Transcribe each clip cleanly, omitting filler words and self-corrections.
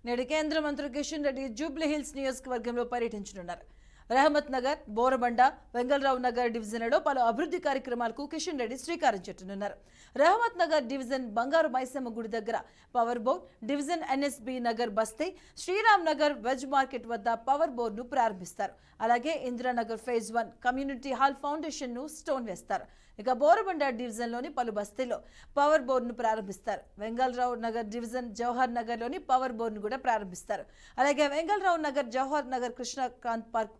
నేడు కేంద్ర మంత్రి కిషన్ రెడ్డి జూబ్లీ హిల్స్ నియోజకవర్గంలో పర్యటించనున్నారు. రహమత్ నగర్, బోరబండ, వెంగళరావు నగర్ డివిజన్లలో పలు అభివృద్ధి కార్యక్రమాలకు కిషన్ రెడ్డి శ్రీకారం చుట్టనున్నారు. రహమత్ నగర్ డివిజన్ బంగారు మైసమ్మ గుడి దగ్గర power board, division NSB Nagar బస్తీ, శ్రీరామ్ నగర్ వెజ్ మార్కెట్ వద్ద పవర్ బోర్డును ప్రారంభిస్తారు. అలాగే Indiranagar phase 1 community hall foundation ను స్టోన్ వేస్తారు. ఇక బోరబండ డివిజన్లోని పలు బస్తీల్లో పవర్ బోర్డును ప్రారంభిస్తారు. వెంగళరావు నగర్ డివిజన్ జవహర్ నగర్లోని పవర్ బోర్డును కూడా ప్రారంభిస్తారు. అలాగే వెంగళరావు నగర్, జవహర్ నగర్, కృష్ణకాంత్ పార్క్,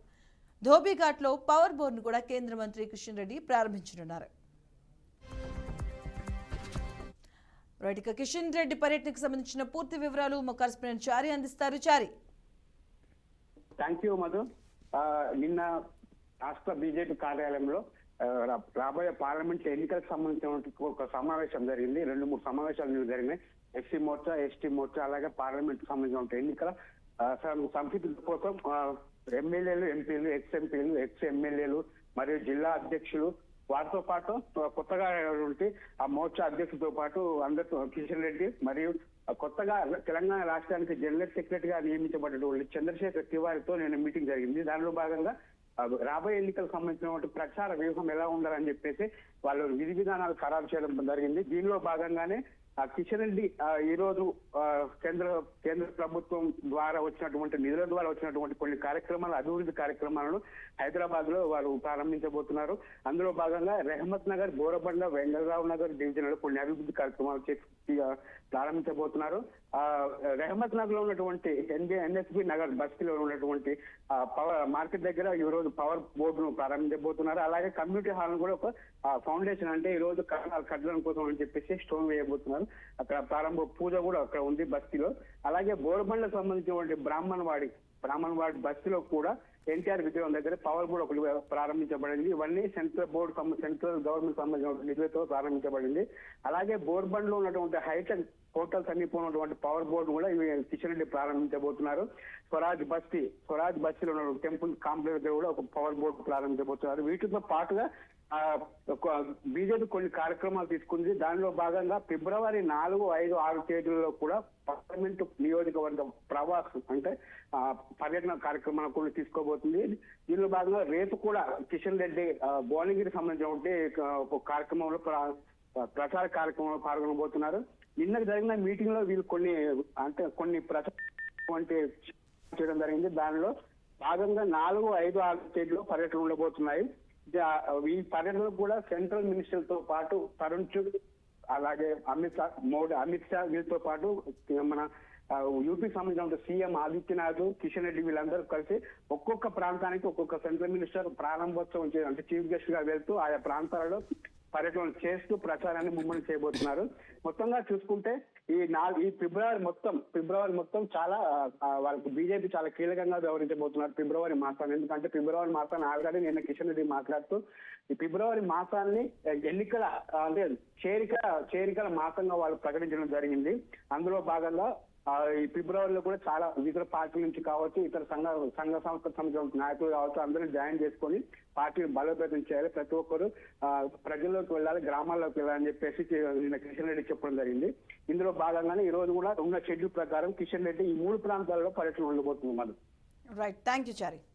ధోబీఘాట్లో పవర్ బోర్డును కూడా కేంద్ర మంత్రి కిషన్ రెడ్డి ప్రారంభించనున్నారు. రైట్, కిషన్ రెడ్డి పర్యటనకు సంబంధించిన పూర్తి వివరాలు మా కరెస్పాండెంట్ చారి అందిస్తారు. చారి. Thank you Madhu. నిన్న రాష్ట్ర బీజేపీ కార్యాలయంలో రాబోయే పార్లమెంట్ ఎన్నికలకు సంబంధించిన ఒక సమావేశం జరిగింది. 2-3 సమావేశాలు జరిగినాయి. ఎస్సీ మోర్చా, ఎస్టీ మోర్చా, అలాగే పార్లమెంట్ సంబంధించిన ఎన్నికల సంసిద్ధత కోసం ఎమ్మెల్యేలు, ఎంపీలు, ఎక్స్ ఎంపీలు, ఎక్స్ ఎమ్మెల్యేలు మరియు జిల్లా అధ్యక్షులు, వారితో పాటు కొత్తగా ఆ మోర్చా అధ్యక్షులతో పాటు అందరితో కిషన్ రెడ్డి మరియు కొత్తగా తెలంగాణ రాష్ట్రానికి జనరల్ సెక్రటరీ గా నియమించబడినటువంటి చంద్రశేఖర్ తివారీతో నేను మీటింగ్ జరిగింది. దానిలో భాగంగా రాబోయే ఎన్నికలకు సంబంధించిన ప్రచార వ్యూహం ఎలా ఉండాలని చెప్పేసి వాళ్ళు విధి విధానాలు ఖరారు చేయడం జరిగింది. దీనిలో భాగంగానే కిషన్ రెడ్డి ఈ రోజు కేంద్ర ప్రభుత్వం ద్వారా వచ్చినటువంటి నిధుల ద్వారా వచ్చినటువంటి కొన్ని కార్యక్రమాలు, అభివృద్ధి కార్యక్రమాలను హైదరాబాద్ లో వారు ప్రారంభించబోతున్నారు. అందులో భాగంగా రెహమత్ నగర్, బోరబండ, వెంగళరావు నగర్ డివిజన్లో కొన్ని అభివృద్ధి కార్యక్రమాలు ప్రారంభించబోతున్నారు. రెహమత్ నగర్ లో ఉన్నటువంటి ఎన్ఎస్బి నగర్ బస్తీలో ఉన్నటువంటి పవర్ మార్కెట్ దగ్గర ఈ రోజు పవర్ బోర్డును ప్రారంభించబోతున్నారు. అలాగే కమ్యూనిటీ హాల్ కూడా ఒక ఫౌండేషన్, అంటే ఈ రోజు కట్టడం కోసం అని చెప్పేసి స్టోన్ వేయబోతున్నారు. అక్కడ ప్రారంభ పూజ కూడా అక్కడ ఉంది బస్తీలో. అలాగే బోరబండకు సంబంధించినటువంటి బ్రాహ్మణవాడి బస్తీలో కూడా ఎన్టీఆర్ విగ్రహం దగ్గర పవర్ బోర్డు ఒకటి ప్రారంభించబడింది. ఇవన్నీ సెంట్రల్ గవర్నమెంట్ సంబంధించిన నిధులతో ప్రారంభించబడింది. అలాగే బోర్బండ్లో ఉన్నటువంటి హైటెక్ హోటల్స్ అన్ని ఉన్నటువంటి పవర్ బోర్డు కూడా కిషన్ రెడ్డి ప్రారంభించబోతున్నారు. స్వరాజ్ బస్తీలో ఉన్న టెంపుల్ కాంప్లెక్స్ దగ్గర కూడా ఒక పవర్ బోర్డు ప్రారంభించబోతున్నారు. వీటితో పాటుగా బీజేపీ కొన్ని కార్యక్రమాలు తీసుకుంది. దానిలో భాగంగా ఫిబ్రవరి 4, 5, 6 తేదీలలో కూడా పార్లమెంటు నియోజకవర్గ ప్రవాస్ అంటే పర్యటన కార్యక్రమాలు కూడా తీసుకోబోతుంది. దీనిలో భాగంగా రేపు కూడా కిషన్ రెడ్డి భువనగిరికి సంబంధించిన ఒక కార్యక్రమంలో ప్రచార కార్యక్రమంలో పాల్గొనబోతున్నారు. నిన్న జరిగిన మీటింగ్ లో వీళ్ళు కొన్ని ప్రచారం చేయడం జరిగింది. దానిలో భాగంగా 4, 5, 6 తేదీలో పర్యటన ఉండబోతున్నాయి. ఈ పర్యటనలో కూడా సెంట్రల్ మినిస్టర్ తో పాటు తరుణ్ చుగ్, అలాగే అమిత్ షా వీళ్ళతో పాటు మన యూపీ సంబంధించిన సీఎం ఆదిత్యనాథ్, కిషన్ రెడ్డి వీళ్ళందరూ కలిసి ఒక్కొక్క ప్రాంతానికి ఒక్కొక్క సెంట్రల్ మినిస్టర్ ప్రారంభోత్సవం అంటే చీఫ్ గెస్ట్ గా వెళ్తూ ఆయా ప్రాంతాలలో పర్యటన చేస్తూ ప్రచారాన్ని ముమ్మరం చేయబోతున్నారు. మొత్తంగా చూసుకుంటే ఈ ఫిబ్రవరి మొత్తం చాలా వాళ్ళకి బీజేపీ చాలా కీలకంగా వ్యవహరించబోతున్నారు ఫిబ్రవరి మాసాన్ని. ఎందుకంటే ఫిబ్రవరి మాసాన్ని ఆల్రెడీ నిన్న కిషన్ రెడ్డి మాట్లాడుతూ ఈ ఫిబ్రవరి మాసాన్ని ఎన్నికల అంటే చేరికల మాసంగా వాళ్ళు ప్రకటించడం జరిగింది. అందులో భాగంగా ఈ ఫిబ్రవరిలో కూడా చాలా ఇతర పార్టీల నుంచి కావచ్చు, ఇతర సంఘ సంస్థలకు సంబంధించిన నాయకులు కావచ్చు, అందరూ జాయిన్ చేసుకొని పార్టీని బలోపేతం చేయాలి. ప్రతి ఒక్కరు ప్రజల్లోకి వెళ్ళాలి, గ్రామాల్లోకి వెళ్ళాలని చెప్పేసి నిన్న కిషన్ రెడ్డి చెప్పడం జరిగింది. ఇందులో భాగంగానే ఈ రోజు కూడా ఉన్న షెడ్యూల్ ప్రకారం కిషన్ రెడ్డి ఈ 3 ప్రాంతాల్లో పర్యటన ఉండబోతుంది. Right, thank you Chari.